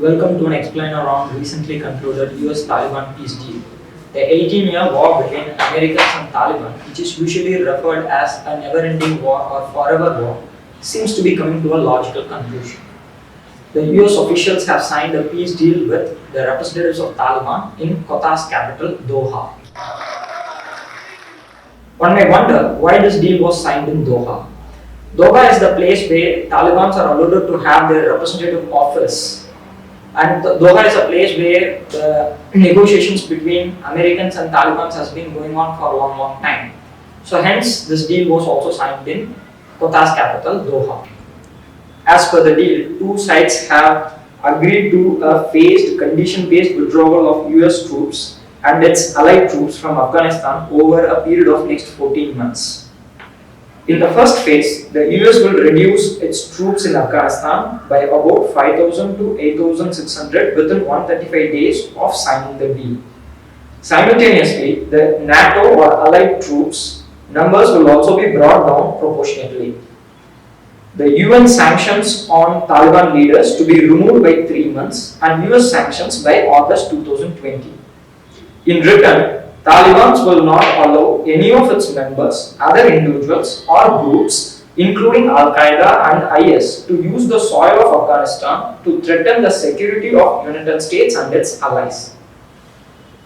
Welcome to an explainer on recently concluded US-Taliban peace deal. The 18-year war between Americans and Taliban, which is usually referred as a never-ending war or forever war, seems to be coming to a logical conclusion. The US officials have signed a peace deal with the representatives of Taliban in Qatar's capital, Doha. One may wonder why this deal was signed in Doha. Doha is the place where Taliban are allowed to have their representative office, and Doha is a place where the negotiations between Americans and Taliban has been going on for a long time. So hence this deal was also signed in Qatar's capital, Doha. As per the deal, two sides have agreed to a phased, condition-based withdrawal of US troops and its allied troops from Afghanistan over a period of next 14 months. In the first phase, the US will reduce its troops in Afghanistan by about 5,000 to 8,600 within 135 days of signing the deal. Simultaneously, the NATO or allied troops numbers will also be brought down proportionately. The UN sanctions on Taliban leaders to be removed by 3 months and US sanctions by August 2020. In return, Taliban will not allow any of its members, other individuals or groups, including Al-Qaeda and IS, to use the soil of Afghanistan to threaten the security of United States and its allies.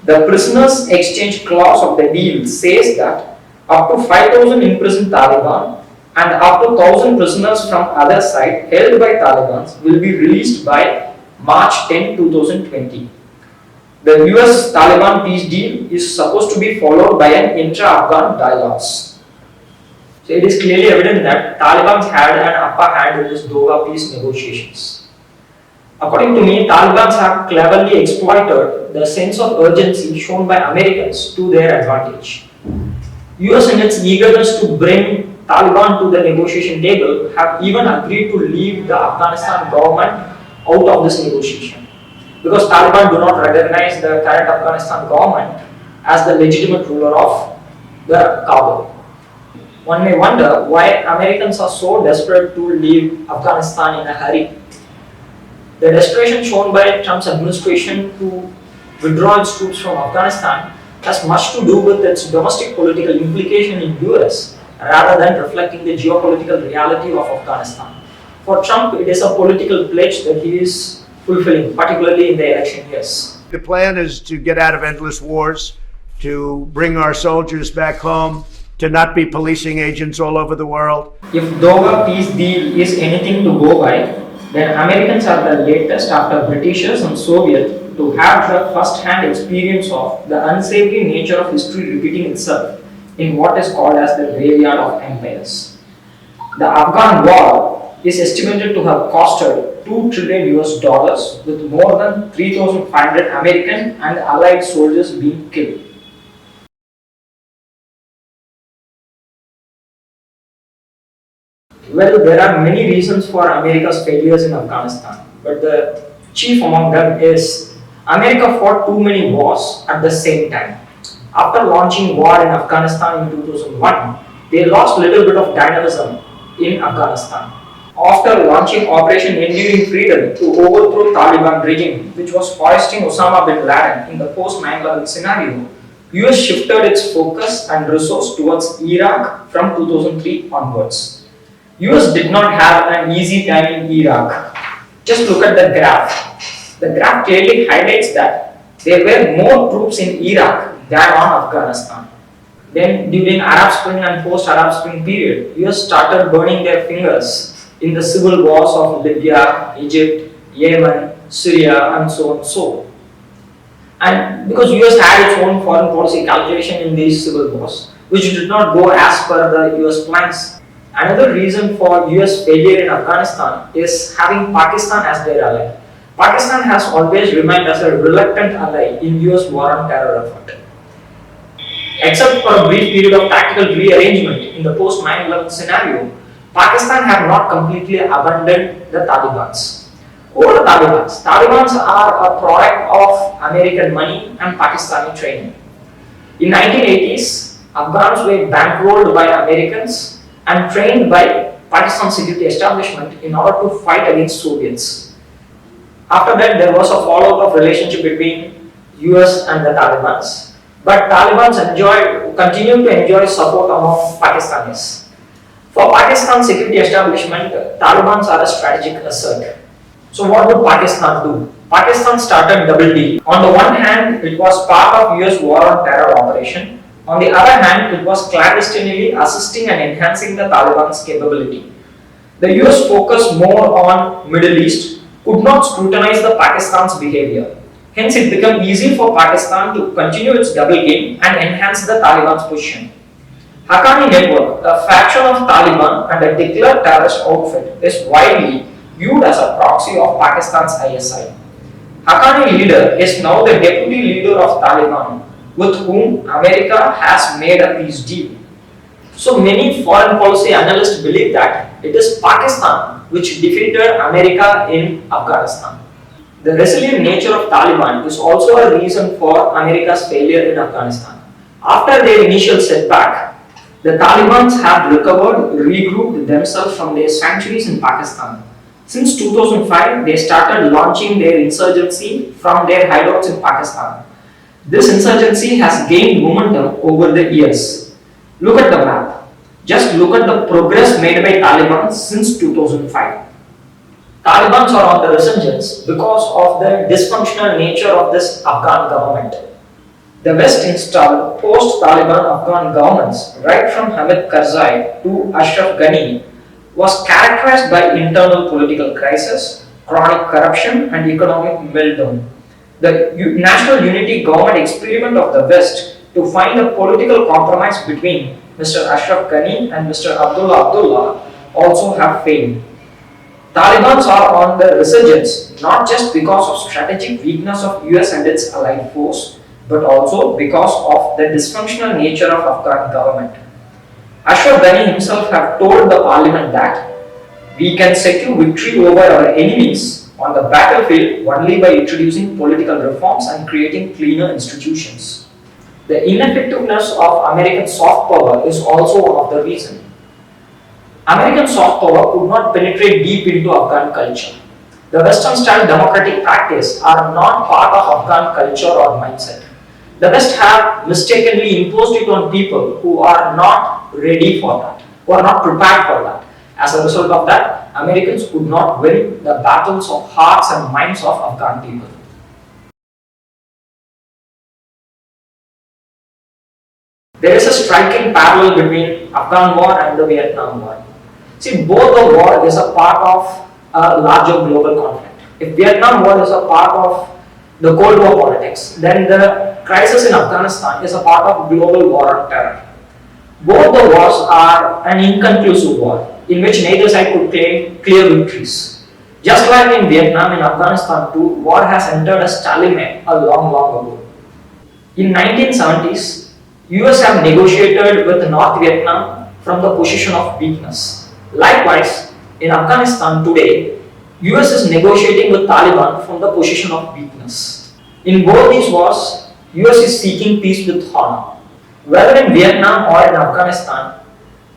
The prisoners exchange clause of the deal says that up to 5,000 imprisoned Taliban and up to 1,000 prisoners from other side held by Taliban will be released by March 10, 2020. The US-Taliban peace deal is supposed to be followed by an intra-Afghan dialogue. So it is clearly evident that Taliban had an upper hand in this Doha peace negotiations. According to me, Taliban have cleverly exploited the sense of urgency shown by Americans to their advantage. US in its eagerness to bring Taliban to the negotiation table have even agreed to leave the Afghanistan government out of this negotiation, because Taliban do not recognize the current Afghanistan government as the legitimate ruler of the Kabul. One may wonder why Americans are so desperate to leave Afghanistan in a hurry. The desperation shown by Trump's administration to withdraw its troops from Afghanistan has much to do with its domestic political implication in US rather than reflecting the geopolitical reality of Afghanistan. For Trump, it is a political pledge that he is fulfilling, particularly in the election years. The plan is to get out of endless wars, to bring our soldiers back home, to not be policing agents all over the world. If Doha peace deal is anything to go by, then Americans are the latest after Britishers and Soviets to have the first-hand experience of the unsavory nature of history repeating itself in what is called as the graveyard of empires. The Afghan war is estimated to have costed $2 trillion with more than 3,500 American and allied soldiers being killed. Well, there are many reasons for America's failures in Afghanistan, but the chief among them is America fought too many wars at the same time. After launching war in Afghanistan in 2001, they lost a little bit of dynamism in Afghanistan. After launching Operation Enduring Freedom to overthrow Taliban regime, which was hoisting Osama bin Laden in the post-9/11 scenario, US shifted its focus and resource towards Iraq from 2003 onwards. US did not have an easy time in Iraq. Just look at the graph. The graph clearly highlights that there were more troops in Iraq than on Afghanistan. Then during Arab Spring and post-Arab Spring period, US started burning their fingers in the civil wars of Libya, Egypt, Yemen, Syria, and so on and so. And because US had its own foreign policy calculation in these civil wars, which did not go as per the US plans. Another reason for US failure in Afghanistan is having Pakistan as their ally. Pakistan has always remained as a reluctant ally in US war on terror effort. Except for a brief period of tactical rearrangement in the post-9/11 scenario, Pakistan have not completely abandoned the Talibans. Who are the Talibans? Talibans are a product of American money and Pakistani training. In 1980s, Afghans were bankrolled by Americans and trained by Pakistan security establishment in order to fight against Soviets. After that, there was a fallout of relationship between US and the Taliban. But Taliban continue to enjoy support among Pakistanis. For Pakistan security establishment, Taliban are a strategic asset. So what would Pakistan do? Pakistan started double deal. On the one hand, it was part of US war on terror operation. On the other hand, it was clandestinely assisting and enhancing the Taliban's capability. The US focused more on Middle East, could not scrutinize the Pakistan's behavior. Hence, it became easy for Pakistan to continue its double game and enhance the Taliban's position. Haqqani network, a faction of Taliban and a declared terrorist outfit, is widely viewed as a proxy of Pakistan's ISI. Haqqani leader is now the deputy leader of Taliban, with whom America has made a peace deal. So many foreign policy analysts believe that it is Pakistan which defeated America in Afghanistan. The resilient nature of Taliban is also a reason for America's failure in Afghanistan. After their initial setback, the Taliban have recovered, regrouped themselves from their sanctuaries in Pakistan. Since 2005, they started launching their insurgency from their hideouts in Pakistan. This insurgency has gained momentum over the years. Look at the map. Just look at the progress made by Taliban since 2005. Taliban are on the resurgence because of the dysfunctional nature of this Afghan government. The West installed post-Taliban Afghan governments, right from Hamid Karzai to Ashraf Ghani, was characterized by internal political crisis, chronic corruption, and economic meltdown. The National Unity Government experiment of the West to find a political compromise between Mr. Ashraf Ghani and Mr. Abdullah also have failed. Taliban are on the resurgence not just because of strategic weakness of US and its allied force, but also because of the dysfunctional nature of Afghan government. Ashraf Ghani himself have told the parliament that we can secure victory over our enemies on the battlefield only by introducing political reforms and creating cleaner institutions. The ineffectiveness of American soft power is also one of the reasons. American soft power could not penetrate deep into Afghan culture. The Western style democratic practice are not part of Afghan culture or mindset. The West have mistakenly imposed it on people who are not ready for that, who are not prepared for that. As a result of that, Americans could not win the battles of hearts and minds of Afghan people. There is a striking parallel between Afghan war and the Vietnam War. See, both the war is a part of a larger global conflict. If Vietnam War is a part of the Cold War politics, then the crisis in Afghanistan is a part of global war on terror. Both the wars are an inconclusive war in which neither side could claim clear victories. Just like in Vietnam and Afghanistan too, war has entered a stalemate a long ago. In 1970s, US have negotiated with North Vietnam from the position of weakness. Likewise, in Afghanistan today, US is negotiating with Taliban from the position of weakness. In both these wars, US is seeking peace with honor. Whether in Vietnam or in Afghanistan,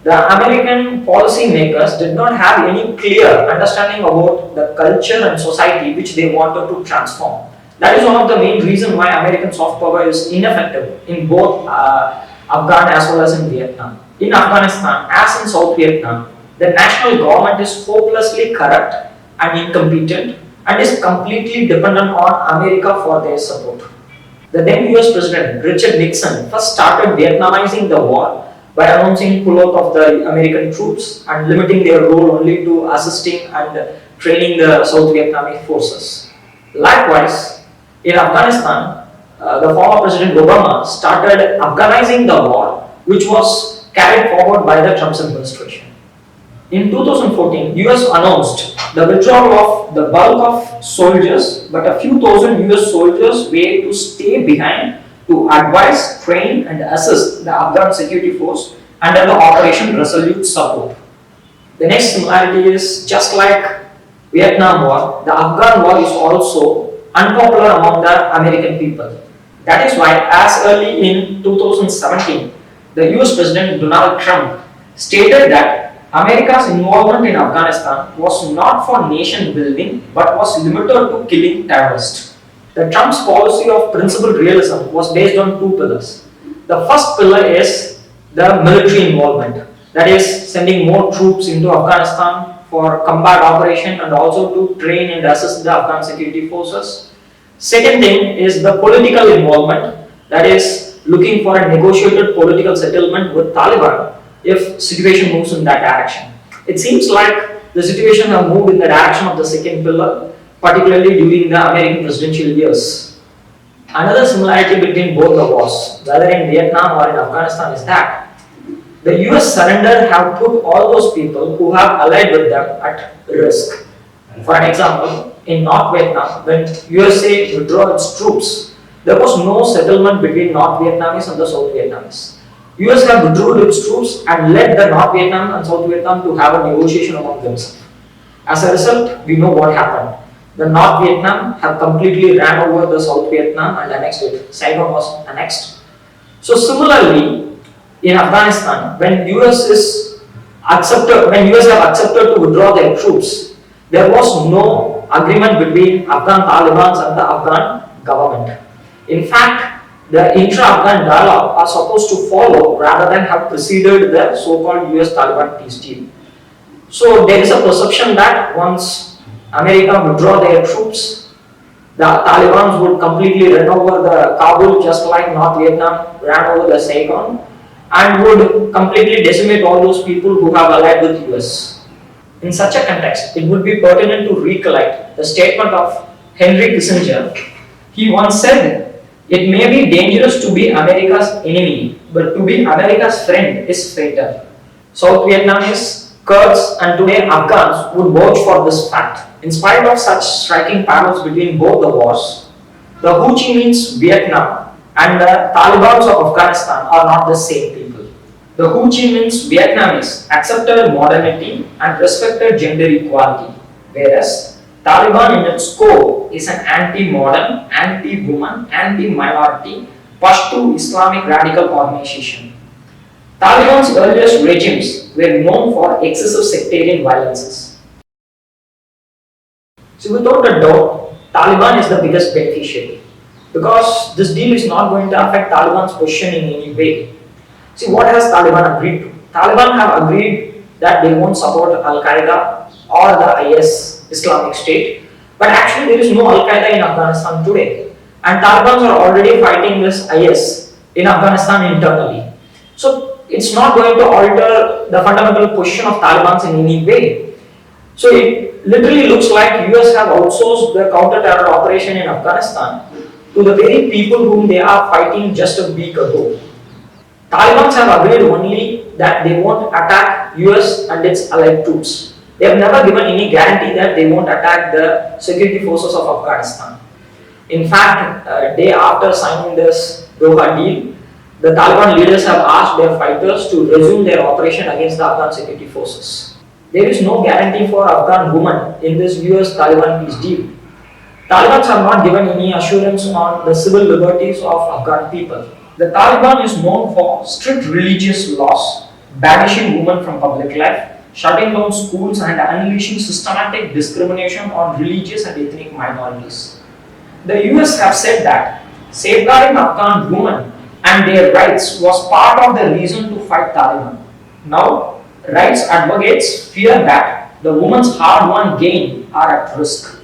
the American policymakers did not have any clear understanding about the culture and society which they wanted to transform. That is one of the main reasons why American soft power is ineffective in both Afghan as well as in Vietnam. In Afghanistan, as in South Vietnam, the national government is hopelessly corrupt and incompetent and is completely dependent on America for their support. The then US President Richard Nixon first started Vietnamizing the war by announcing pullout of the American troops and limiting their role only to assisting and training the South Vietnamese forces. Likewise, in Afghanistan, the former President Obama started Afghanizing the war, which was carried forward by the Trump administration. In 2014, US announced the withdrawal of the bulk of soldiers, but a few thousand US soldiers were to stay behind to advise, train and assist the Afghan security force under the Operation Resolute Support. The next similarity is just like Vietnam War, the Afghan War is also unpopular among the American people. That is why as early in 2017, the US President Donald Trump stated that America's involvement in Afghanistan was not for nation building but was limited to killing terrorists. The Trump's policy of principled realism was based on two pillars. The first pillar is the military involvement, that is, sending more troops into Afghanistan for combat operation and also to train and assist the Afghan security forces. Second thing is the political involvement, that is, looking for a negotiated political settlement with Taliban if situation moves in that direction. It seems like the situation have moved in the direction of the second pillar, particularly during the American presidential years. Another similarity between both the wars, whether in Vietnam or in Afghanistan, is that the US surrender have put all those people who have allied with them at risk. For an example, in North Vietnam, when USA withdrew its troops, there was no settlement between North Vietnamese and the South Vietnamese. US have withdrew its troops and led the North Vietnam and South Vietnam to have a negotiation among themselves. As a result, we know what happened. The North Vietnam have completely ran over the South Vietnam and annexed it. Saigon was annexed. So similarly, in Afghanistan, when US have accepted to withdraw their troops, there was no agreement between Afghan Taliban and the Afghan government. In fact, the intra-Afghan dialogue are supposed to follow rather than have preceded the so-called US-Taliban peace deal. So there is a perception that once America withdraw their troops, the Taliban would completely run over the Kabul just like North Vietnam ran over the Saigon and would completely decimate all those people who have allied with the US. In such a context, it would be pertinent to recollect the statement of Henry Kissinger. He once said, "It may be dangerous to be America's enemy, but to be America's friend is fatal." South Vietnamese, Kurds, and today Afghans would vouch for this fact. In spite of such striking parallels between both the wars, the Ho Chi Minh's Vietnam and the Taliban's of Afghanistan are not the same people. The Ho Chi Minh's Vietnamese accepted modernity and respected gender equality, whereas Taliban in its core is an anti-modern, anti-woman, anti-minority, Pashto Islamic radical organization. Taliban's earliest regimes were known for excessive sectarian violences. So without a doubt, Taliban is the biggest beneficiary because this deal is not going to affect Taliban's position in any way. See, what has Taliban agreed to? Taliban have agreed that they won't support Al-Qaeda or the IS, Islamic State, but actually there is no Al-Qaeda in Afghanistan today, and Taliban are already fighting this IS in Afghanistan internally. So it's not going to alter the fundamental position of Taliban in any way. So it literally looks like US have outsourced the counter-terror operation in Afghanistan to the very people whom they are fighting just a week ago. Taliban have agreed only that they won't attack US and its allied troops. They have never given any guarantee that they won't attack the security forces of Afghanistan. In fact, a day after signing this Doha deal, the Taliban leaders have asked their fighters to resume their operation against the Afghan security forces. There is no guarantee for Afghan women in this US-Taliban peace deal. Taliban have not given any assurance on the civil liberties of Afghan people. The Taliban is known for strict religious laws, banishing women from public life, shutting down schools and unleashing systematic discrimination on religious and ethnic minorities. The US have said that safeguarding Afghan women and their rights was part of the reason to fight Taliban. Now, rights advocates fear that the women's hard-won gain are at risk.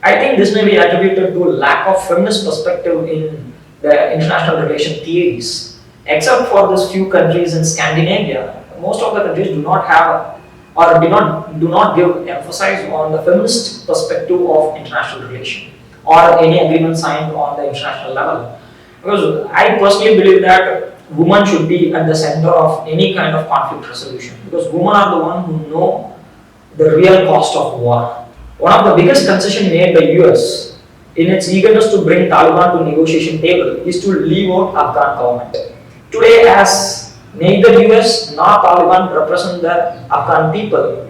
I think this may be attributed to a lack of feminist perspective in the international relation theories. Except for these few countries in Scandinavia, most of the countries do not have or do not give emphasis on the feminist perspective of international relation or any agreement signed on the international level. Because I personally believe that women should be at the center of any kind of conflict resolution, because women are the ones who know the real cost of war. One of the biggest concessions made by US in its eagerness to bring Taliban to negotiation table is to leave out Afghan government. Today, as neither US nor Taliban represent the Afghan people,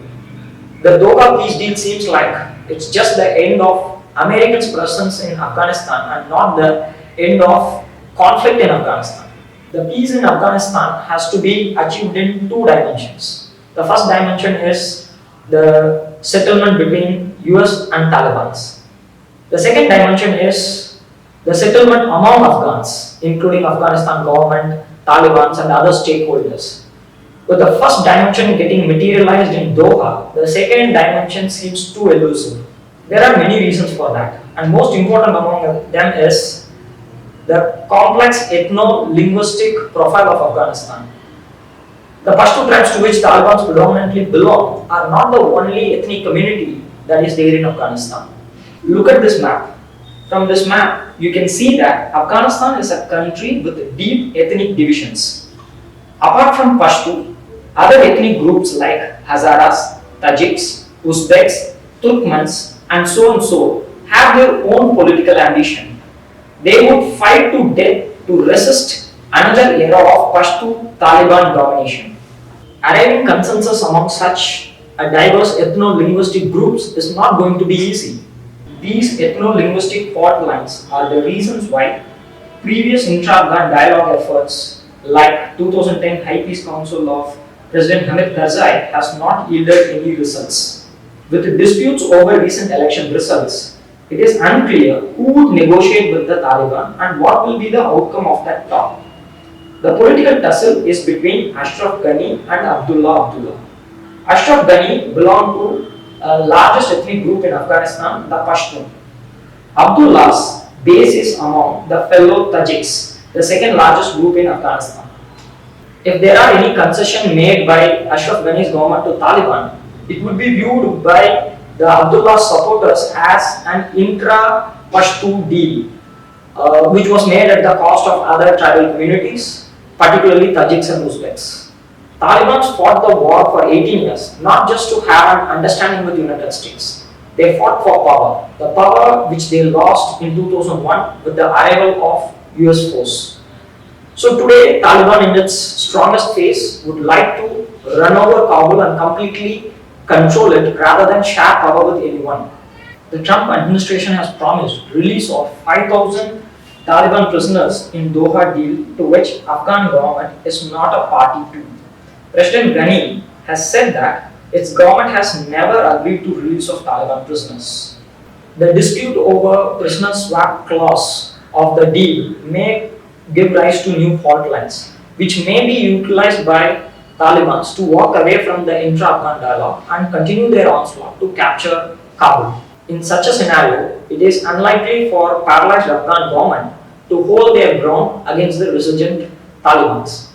the Doha peace deal seems like it's just the end of Americans' presence in Afghanistan and not the end of conflict in Afghanistan. The peace in Afghanistan has to be achieved in two dimensions. The first dimension is the settlement between US and Taliban. The second dimension is the settlement among Afghans, including Afghanistan government, Taliban, and other stakeholders. With the first dimension getting materialized in Doha, the second dimension seems too elusive. There are many reasons for that, and most important among them is the complex ethno-linguistic profile of Afghanistan. The Pashto tribes to which Taliban predominantly belong are not the only ethnic community that is there in Afghanistan. Look at this map. From this map, you can see that Afghanistan is a country with deep ethnic divisions. Apart from Pashto, other ethnic groups like Hazaras, Tajiks, Uzbeks, Turkmens, and so have their own political ambition. They would fight to death to resist another era of Pashto Taliban domination. Arriving consensus among such a diverse ethno-linguistic groups is not going to be easy. These ethno-linguistic fault lines are the reasons why previous intra-Afghan dialogue efforts like 2010 High Peace Council of President Hamid Karzai has not yielded any results. With disputes over recent election results, it is unclear who would negotiate with the Taliban and what will be the outcome of that talk. The political tussle is between Ashraf Ghani and Abdullah. Ashraf Ghani belonged to the largest ethnic group in Afghanistan, the Pashtun. Abdullah's base is among the fellow Tajiks, the second largest group in Afghanistan. If there are any concession made by Ashraf Ghani's government to Taliban, it would be viewed by the Abdullah supporters as an intra-Pashto deal, which was made at the cost of other tribal communities, particularly Tajiks and Uzbeks. Taliban fought the war for 18 years, not just to have an understanding with the United States. They fought for power, the power which they lost in 2001 with the arrival of US force. So today, Taliban in its strongest phase would like to run over Kabul and completely control it rather than share power with anyone. The Trump administration has promised release of 5,000 Taliban prisoners in Doha deal to which Afghan government is not a party to. President Ghani has said that its government has never agreed to release of Taliban prisoners. The dispute over prisoner swap clause of the deal may give rise to new fault lines, which may be utilized by Taliban to walk away from the intra-Afghan dialogue and continue their onslaught to capture Kabul. In such a scenario, it is unlikely for paralyzed Afghan government to hold their ground against the resurgent Taliban.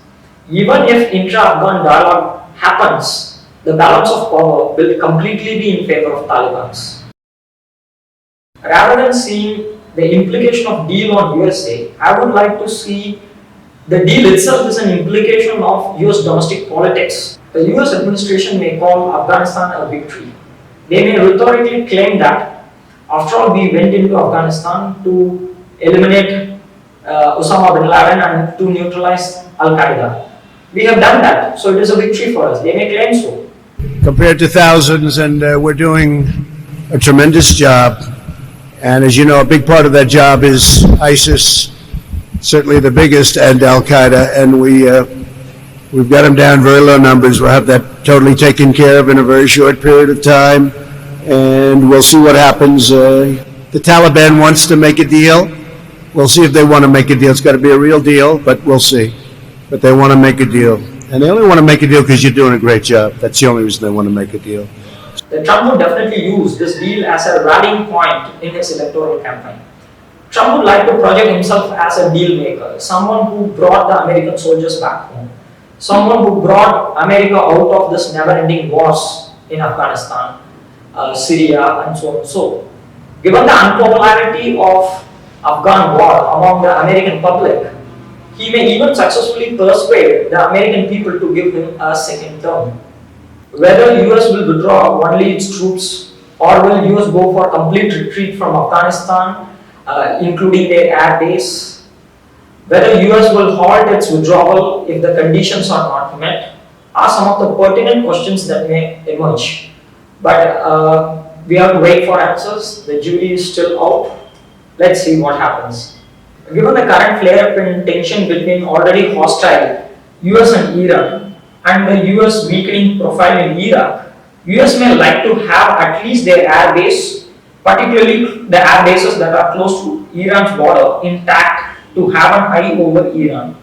Even if intra-Afghan dialogue happens, the balance of power will completely be in favor of Taliban. Rather than seeing the implication of deal on USA, I would like to see the deal itself as an implication of US domestic politics. The US administration may call Afghanistan a victory. They may rhetorically claim that, after all, we went into Afghanistan to eliminate Osama bin Laden and to neutralize Al-Qaeda. We have done that, so it is a victory for us. They may claim so. Compared to thousands, and we're doing a tremendous job. And as you know, a big part of that job is ISIS, certainly the biggest, and Al-Qaeda, and we've got them down very low numbers. We'll have that totally taken care of in a very short period of time, and we'll see what happens. The Taliban wants to make a deal. We'll see if they want to make a deal. It's got to be a real deal, but we'll see. But they want to make a deal. And they only want to make a deal because you're doing a great job. That's the only reason they want to make a deal. The Trump would definitely use this deal as a rallying point in his electoral campaign. Trump would like to project himself as a deal maker, someone who brought the American soldiers back home, someone who brought America out of this never-ending wars in Afghanistan, Syria, and so on and so. Given the unpopularity of Afghan war among the American public, he may even successfully persuade the American people to give him a second term. Whether US will withdraw only its troops or will US go for complete retreat from Afghanistan, including their air base, whether US will halt its withdrawal if the conditions are not met, are some of the pertinent questions that may emerge. But we have to wait for answers. The jury is still out. Let's see what happens. Given the current flare-up in tension between already hostile US and Iran, and the US weakening profile in Iraq, US may like to have at least their air base, particularly the air bases that are close to Iran's border, intact to have an eye over Iran.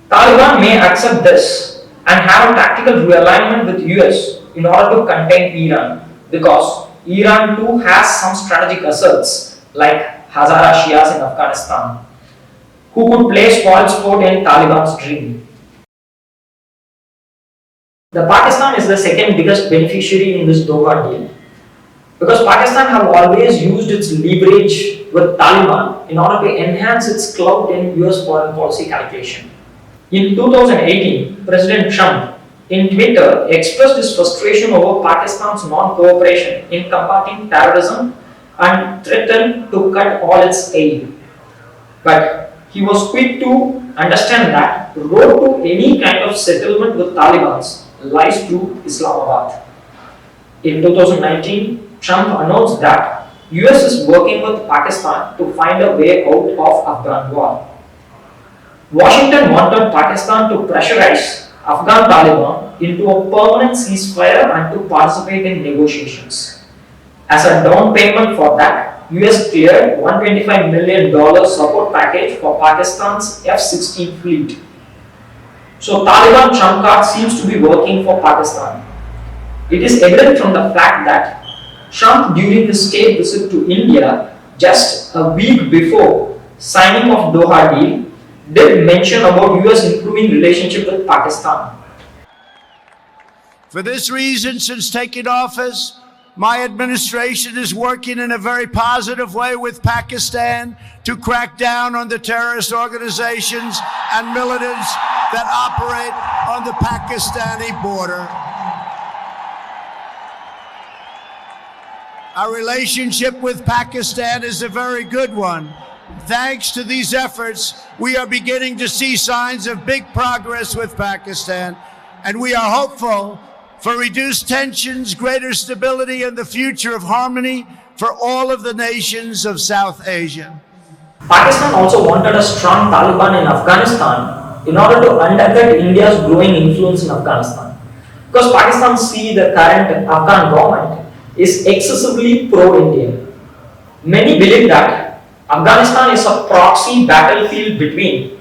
Taliban may accept this and have a tactical realignment with US in order to contain Iran because Iran too has some strategic assets like Hazara Shias in Afghanistan who could play spoilsport in Taliban's dream. The Pakistan is the second biggest beneficiary in this Doha deal because Pakistan have always used its leverage with Taliban in order to enhance its clout in US foreign policy calculation. In 2018, President Trump in Twitter expressed his frustration over Pakistan's non-cooperation in combating terrorism and threatened to cut all its aid. But he was quick to understand that the road to any kind of settlement with Taliban lies through Islamabad. In 2019, Trump announced that US is working with Pakistan to find a way out of Afghan war. Washington wanted Pakistan to pressurize Afghan Taliban into a permanent ceasefire and to participate in negotiations. As a down payment for that, US cleared $125 million support package for Pakistan's F-16 fleet. So Taliban trump card seems to be working for Pakistan. It is evident from the fact that Trump during his state visit to India just a week before signing of Doha deal did mention about US improving relationship with Pakistan. For this reason, since taking office, my administration is working in a very positive way with Pakistan to crack down on the terrorist organizations and militants that operate on the Pakistani border. Our relationship with Pakistan is a very good one. Thanks to these efforts, we are beginning to see signs of big progress with Pakistan, and we are hopeful for reduced tensions, greater stability, and the future of harmony for all of the nations of South Asia. Pakistan also wanted a strong Taliban in Afghanistan in order to undercut India's growing influence in Afghanistan. Because Pakistan see the current Afghan government is excessively pro-Indian. Many believe that Afghanistan is a proxy battlefield between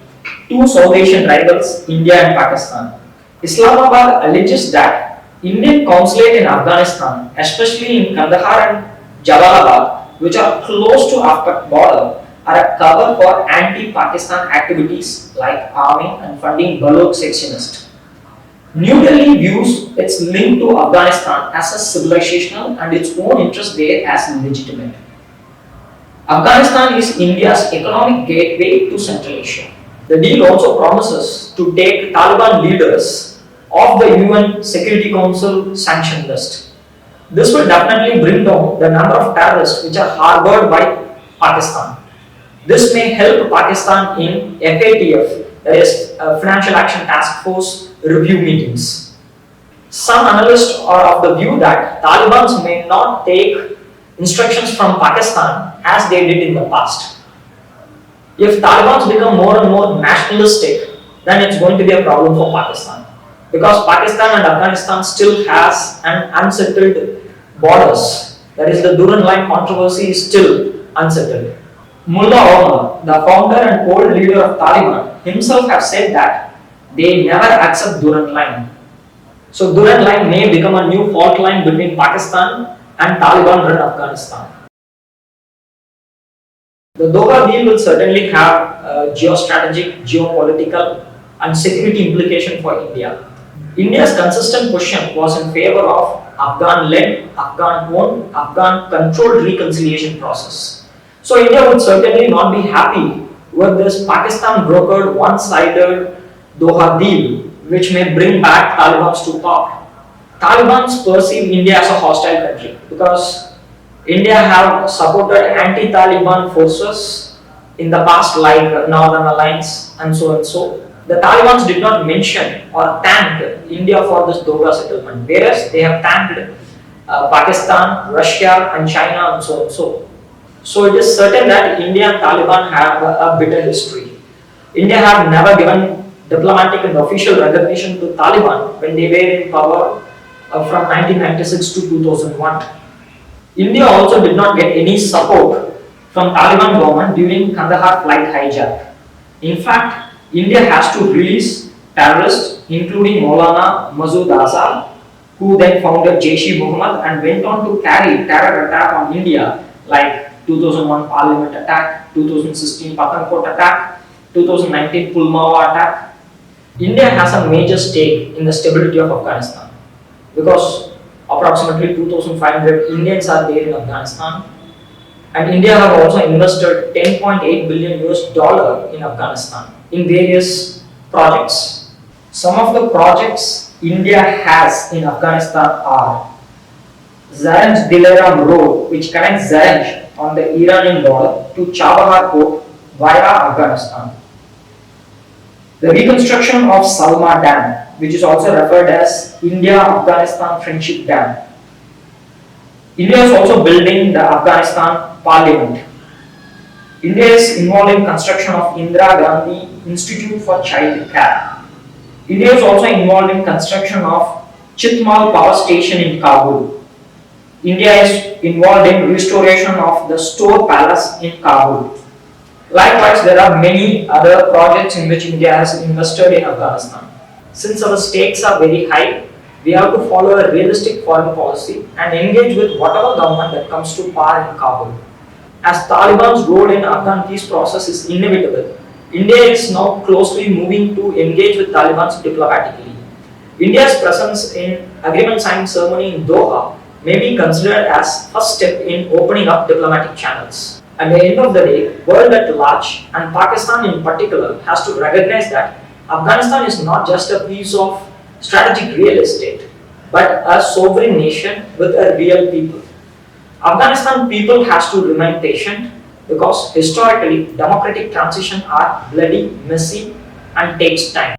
two South Asian rivals, India and Pakistan. Islamabad alleges that Indian consulate in Afghanistan, especially in Kandahar and Jalalabad, which are close to Afghan border, are a cover for anti-Pakistan activities like arming and funding Baloch secessionists. New Delhi views its link to Afghanistan as a civilizational and its own interest there as legitimate. Afghanistan is India's economic gateway to Central Asia. The deal also promises to take Taliban leaders off the UN Security Council sanction list. This will definitely bring down the number of terrorists which are harbored by Pakistan. This may help Pakistan in FATF, that is Financial Action Task Force review meetings. Some analysts are of the view that Taliban may not take instructions from Pakistan as they did in the past. If Taliban become more and more nationalistic, then it's going to be a problem for Pakistan. Because Pakistan and Afghanistan still has an unsettled borders. That is, the Durand Line controversy is still unsettled. Mullah Omar, the founder and old leader of Taliban, himself has said that they never accept Durand Line. So Durand Line may become a new fault line between Pakistan and Taliban-run Afghanistan. The Doha deal will certainly have a geostrategic, geopolitical and security implication for India. India's consistent position was in favor of Afghan-led, Afghan-owned, Afghan-controlled reconciliation process. So India would certainly not be happy with this Pakistan-brokered one-sided Doha deal, which may bring back Taliban to power. Taliban perceive India as a hostile country because India have supported anti-Taliban forces in the past like Northern Alliance and so and so. The Taliban did not mention or thanked India for this Doha settlement, whereas they have thanked Pakistan, Russia and China and so and so. So it is certain that India and Taliban have a bitter history. India have never given diplomatic and official recognition to Taliban when they were in power from 1996 to 2001. India also did not get any support from Taliban government during Kandahar flight hijack. In fact, India has to release terrorists including Maulana Masood Azhar, who then founded Jaish-e-Mohammed and went on to carry terror attack on India like 2001 Parliament attack, 2016 Pathankot attack, 2019 Pulwama attack. India has a major stake in the stability of Afghanistan because approximately 2,500 Indians are there in Afghanistan, and India have also invested 10.8 billion US dollar in Afghanistan in various projects. Some of the projects India has in Afghanistan are Zaranj-Dilaram Road, which connects Zaranj on the Iranian border to Chabahar port via Afghanistan. The reconstruction of Salma Dam, which is also referred as India-Afghanistan Friendship Dam. India is also building the Afghanistan Parliament. India is involved in construction of Indira Gandhi Institute for Child Care. India is also involved in construction of Chitmal Power Station in Kabul. India is involved in restoration of the Store Palace in Kabul. Likewise, there are many other projects in which India has invested in Afghanistan. Since our stakes are very high, we have to follow a realistic foreign policy and engage with whatever government that comes to power in Kabul. As Taliban's role in Afghan peace process is inevitable, India is now closely moving to engage with Taliban diplomatically. India's presence in agreement signing ceremony in Doha may be considered as first step in opening up diplomatic channels. At the end of the day, world at large and Pakistan in particular has to recognize that Afghanistan is not just a piece of strategic real estate, but a sovereign nation with a real people. Afghanistan people has to remain patient because historically democratic transition are bloody, messy and takes time.